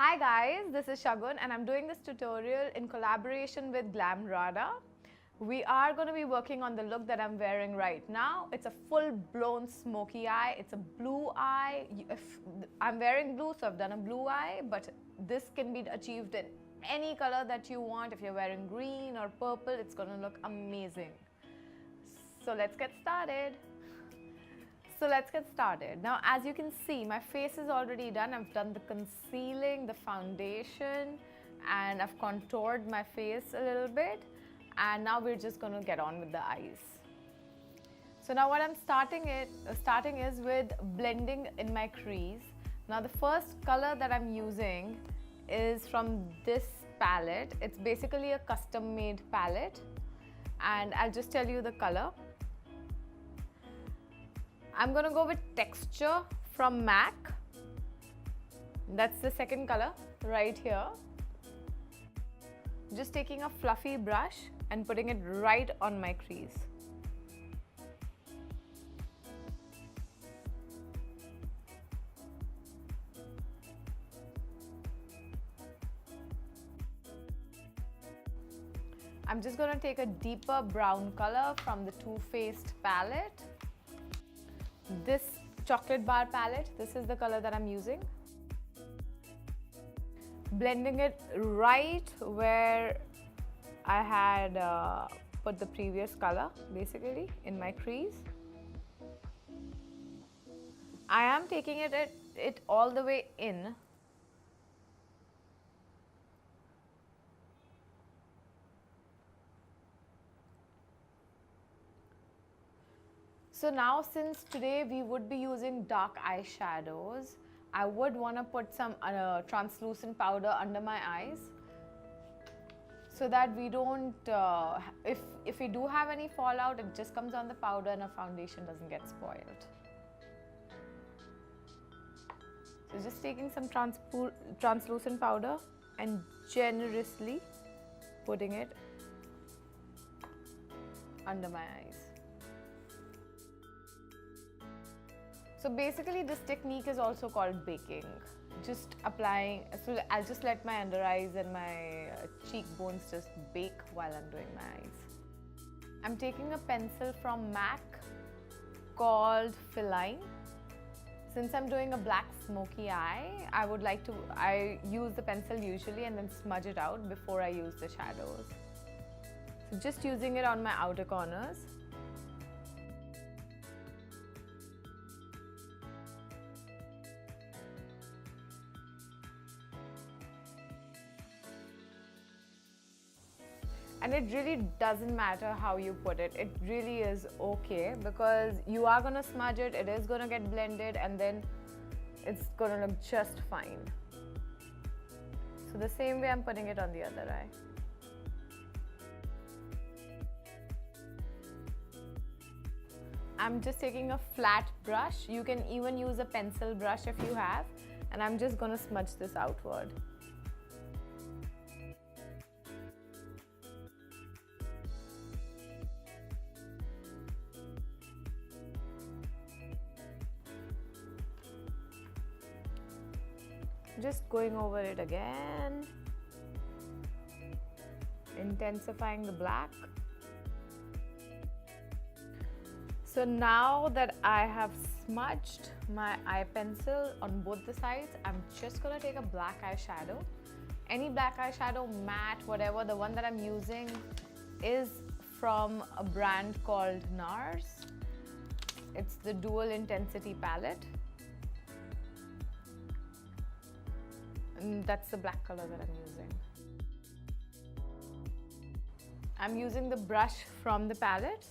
Hi guys, this is Shagun and I'm doing this tutorial in collaboration with Glamrada. We are going to be working on the look that I'm wearing right now. It's a full-blown smoky eye. It's a blue eye. I'm wearing blue, so I've done a blue eye, but this can be achieved in any color that you want. If you're wearing green or purple, it's going to look amazing. So let's get started. Now, as you can see, my face is already done. I've done the concealing, the foundation, and I've contoured my face a little bit. And now we're just going to get on with the eyes. So now what I'm starting is with blending in my crease. Now the first color that I'm using is from this palette. It's basically a custom made palette, and I'll just tell you the color. I'm going to go with Texture from MAC. That's the second color right here. Just taking a fluffy brush and putting it right on my crease. I'm just going to take a deeper brown color from the Too Faced palette. This chocolate bar palette, this is the color that I'm using. Blending it right where I had put the previous color, basically, in my crease. I am taking it all the way in. So now, since today we would be using dark eyeshadows, I would want to put some translucent powder under my eyes so that we don't, if we do have any fallout, it just comes on the powder and our foundation doesn't get spoiled. So just taking some translucent powder and generously putting it under my eyes. So basically this technique is also called baking. Just applying, so I'll just let my under eyes and my cheekbones just bake while I'm doing my eyes. I'm taking a pencil from MAC called Feline. Since I'm doing a black smoky eye, I use the pencil usually and then smudge it out before I use the shadows. So just using it on my outer corners. And it really doesn't matter how you put it. It really is okay because you are going to smudge it, it is going to get blended, and then it's going to look just fine. So the same way I'm putting it on the other eye. I'm just taking a flat brush. You can even use a pencil brush if you have, and I'm just going to smudge this outward. Just going over it again, intensifying the black. So now that I have smudged my eye pencil on both the sides, I'm just going to take a black eyeshadow. Any black eyeshadow, matte, whatever. The one that I'm using is from a brand called NARS. It's the Dual Intensity palette. And that's the black color that I'm using. I'm using the brush from the palette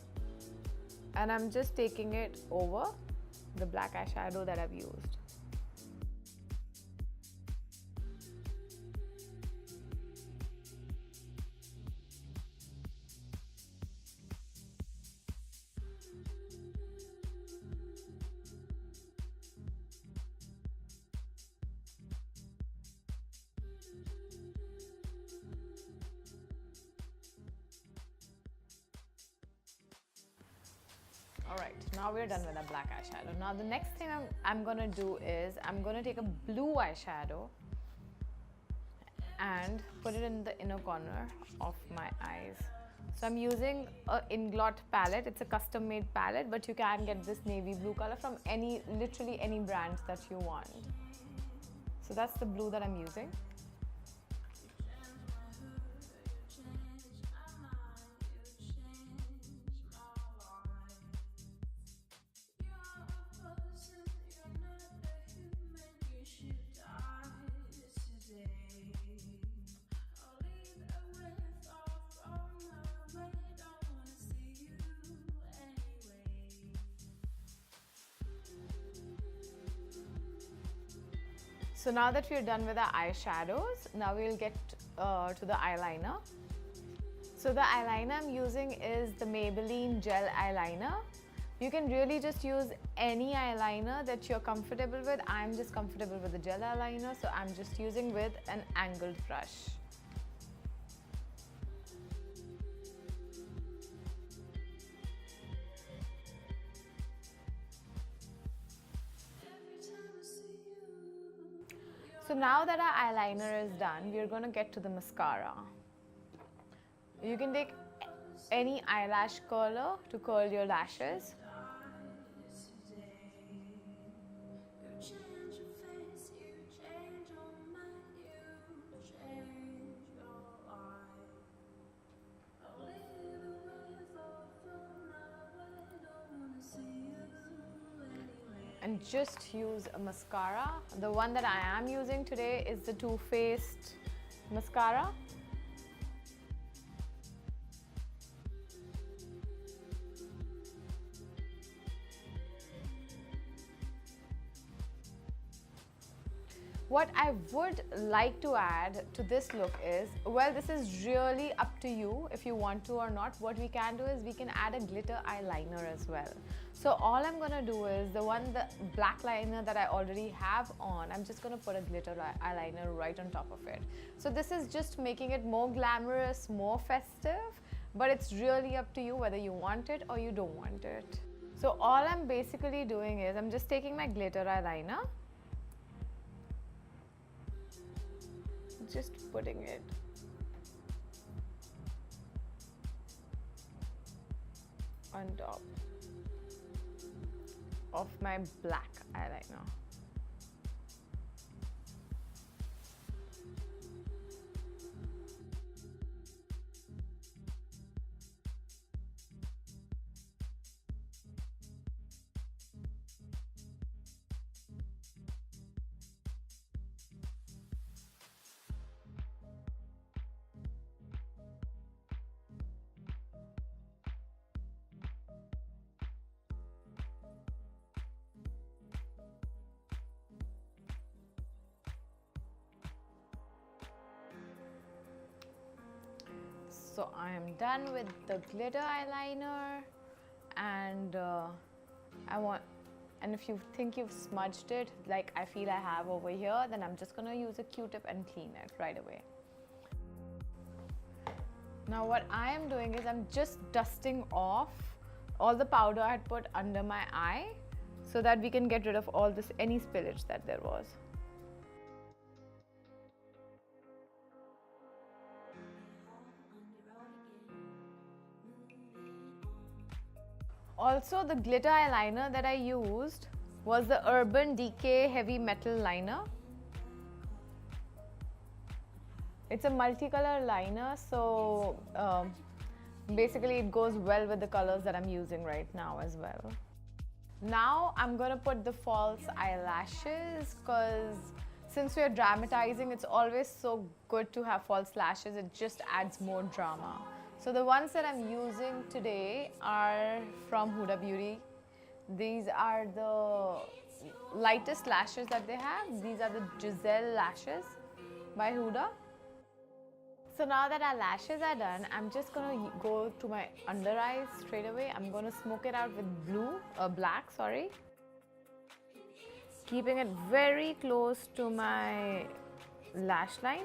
and I'm just taking it over the black eyeshadow that I've used. Alright, now we're done with the black eyeshadow. Now the next thing I'm going to do is I'm going to take a blue eyeshadow and put it in the inner corner of my eyes. So I'm using a Inglot palette. It's a custom made palette, but you can get this navy blue color from literally any brands that you want. So that's the blue that I'm using. So now that we're done with our eyeshadows, now we'll get to the eyeliner. So the eyeliner I'm using is the Maybelline gel eyeliner. You can really just use any eyeliner that you're comfortable with. I'm just comfortable with the gel eyeliner, so I'm just using with an angled brush. So now that our eyeliner is done, we're going to get to the mascara. You can take any eyelash curler to curl your lashes. And just use a mascara. The one that I am using today is the Too Faced mascara. What I would like to add to this look is, well, this is really up to you if you want to or not. What we can do is we can add a glitter eyeliner as well. So all I'm gonna do is the black liner that I already have on, I'm just gonna put a glitter eyeliner right on top of it. So this is just making it more glamorous, more festive, but it's really up to you whether you want it or you don't want it. So all I'm basically doing is I'm just taking my glitter eyeliner, just putting it on top of my black eyeliner. So I am done with the glitter eyeliner, and and if you think you've smudged it like I feel I have over here, then I'm just gonna use a Q-tip and clean it right away. Now what I am doing is I'm just dusting off all the powder I had put under my eye so that we can get rid of all this, any spillage that there was. Also, the glitter eyeliner that I used was the Urban Decay Heavy Metal Liner. It's a multicolor liner, so basically it goes well with the colors that I'm using right now as well. Now I'm gonna put the false eyelashes, because since we're dramatizing, it's always so good to have false lashes. It just adds more drama. So the ones that I'm using today are from Huda Beauty. These are the lightest lashes that they have. These are the Giselle lashes by Huda. So now that our lashes are done, I'm just gonna go to my under eyes straight away. I'm gonna smoke it out with black, sorry. Keeping it very close to my lash line.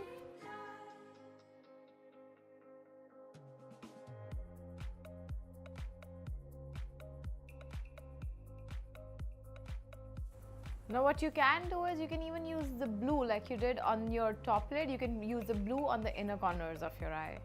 Now what you can do is you can even use the blue like you did on your top lid. You can use the blue on the inner corners of your eye.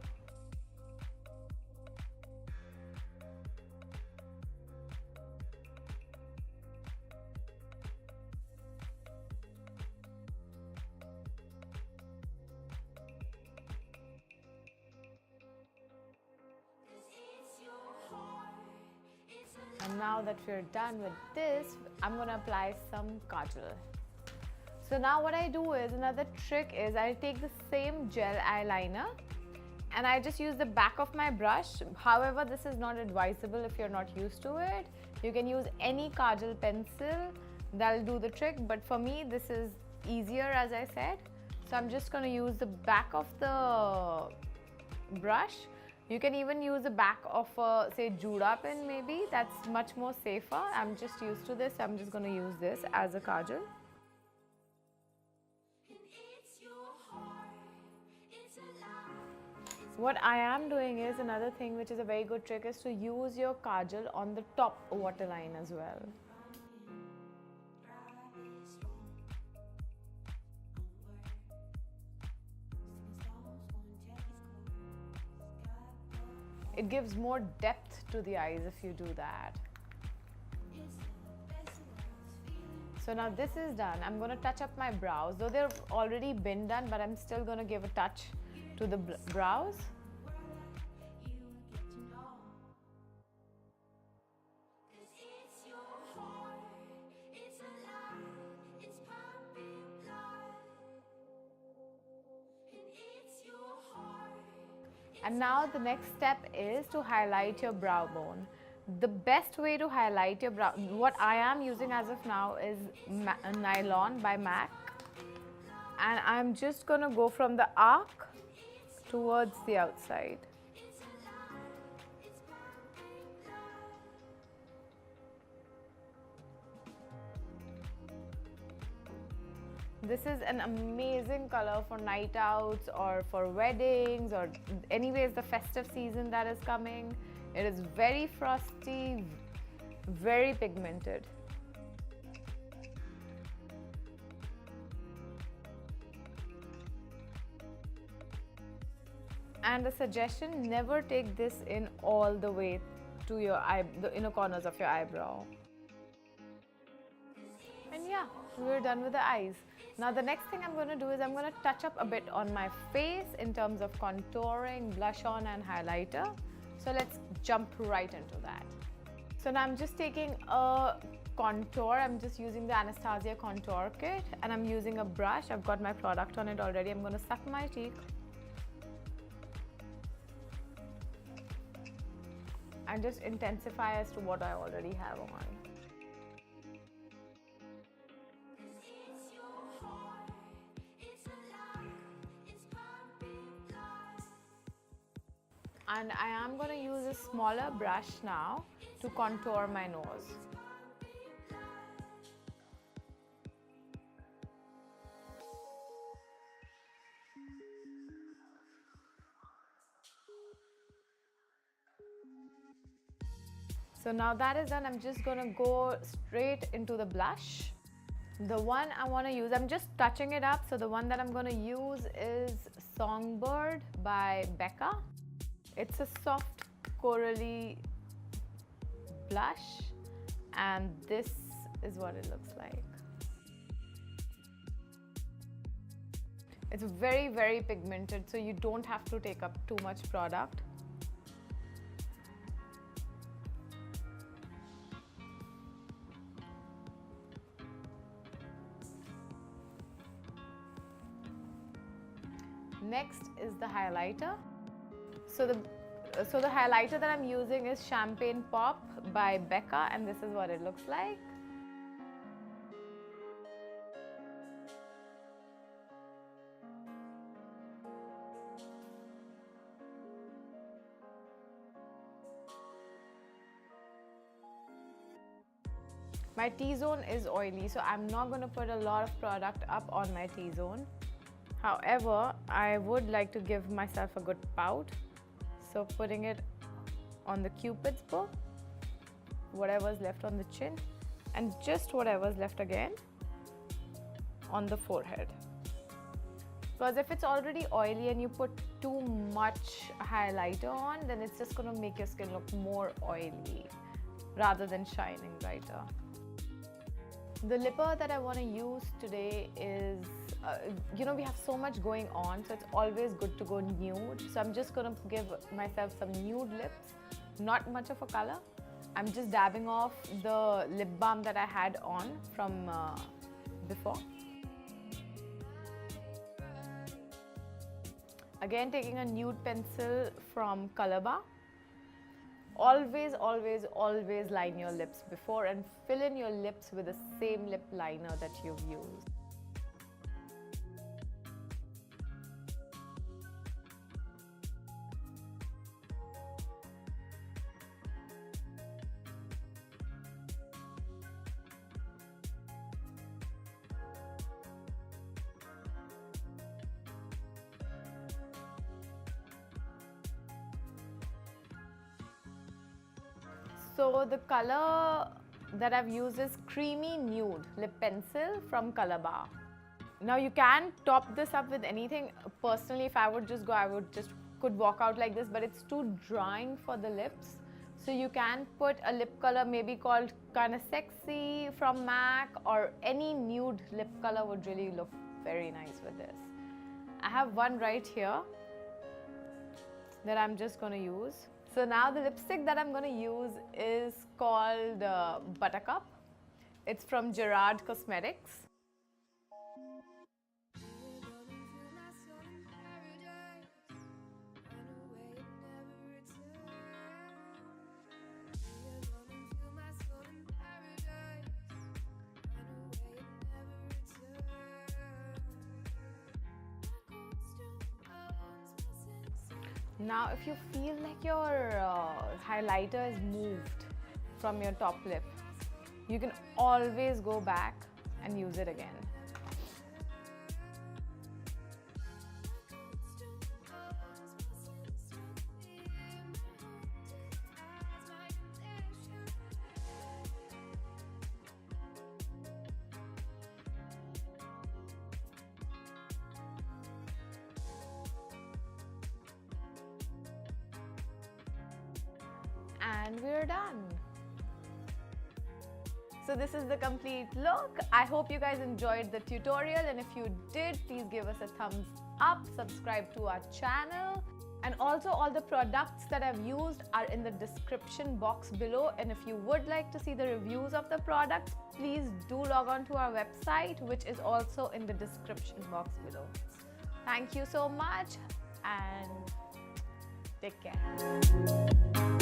And now that we're done with this, I'm gonna apply some kajal. So now what I do is, another trick is I take the same gel eyeliner and I just use the back of my brush. However, this is not advisable if you're not used to it. You can use any kajal pencil, that'll do the trick, but for me this is easier, as I said. So I'm just gonna use the back of the brush. You can even use the back of a, say, Juda pen maybe. That's much more safer. I'm just used to this. I'm just going to use this as a kajal. What I am doing is, another thing which is a very good trick, is to use your kajal on the top waterline as well. It gives more depth to the eyes if you do that. So now this is done. I'm going to touch up my brows. Though they've already been done, but I'm still going to give a touch to the brows. And now the next step is to highlight your brow bone. The best way to highlight your brow, what I am using as of now, is Nylon by MAC. And I'm just going to go from the arc towards the outside. This is an amazing color for night outs or for weddings, or anyways the festive season that is coming. It is very frosty, very pigmented. And a suggestion, never take this in all the way to your eye, the inner corners of your eyebrow. And yeah, we're done with the eyes. Now the next thing I'm going to do is I'm going to touch up a bit on my face in terms of contouring, blush on and highlighter. So let's jump right into that. So now I'm just taking a contour. I'm just using the Anastasia contour kit and I'm using a brush. I've got my product on it already. I'm going to suck my cheek and just intensify as to what I already have on. And I am going to use a smaller brush now to contour my nose. So now that is done, I'm just going to go straight into the blush. The one I want to use, I'm just touching it up. So the one that I'm going to use is Songbird by Becca. It's a soft corally blush and this is what it looks like. It's very, very pigmented, so you don't have to take up too much product. Next is the highlighter. So the highlighter that I'm using is Champagne Pop by Becca and this is what it looks like. My T-zone is oily, so I'm not going to put a lot of product up on my T-zone. However, I would like to give myself a good pout. So putting it on the Cupid's bow, whatever's left on the chin, and just whatever's left again on the forehead. Because if it's already oily and you put too much highlighter on, then it's just going to make your skin look more oily rather than shining brighter. The lipper that I want to use today is, we have so much going on, so it's always good to go nude. So I'm just going to give myself some nude lips, not much of a color. I'm just dabbing off the lip balm that I had on from before. Again, taking a nude pencil from Color Bar. Always, always, always line your lips before and fill in your lips with the same lip liner that you've used. So the color that I've used is Creamy Nude Lip Pencil from Color Bar. Now you can top this up with anything. Personally, if I would just go, could walk out like this, but it's too drying for the lips. So you can put a lip color maybe called Kinda Sexy from MAC, or any nude lip color would really look very nice with this. I have one right here that I'm just going to use. So now the lipstick that I'm going to use is called Buttercup. It's from Gerard Cosmetics. Now if you feel like your highlighter is moved from your top lip, you can always go back and use it again. And we're done. So this is the complete look. I hope you guys enjoyed the tutorial, and if you did, please give us a thumbs up, subscribe to our channel, and also all the products that I've used are in the description box below. And if you would like to see the reviews of the products, please do log on to our website, which is also in the description box below. Thank you so much and take care.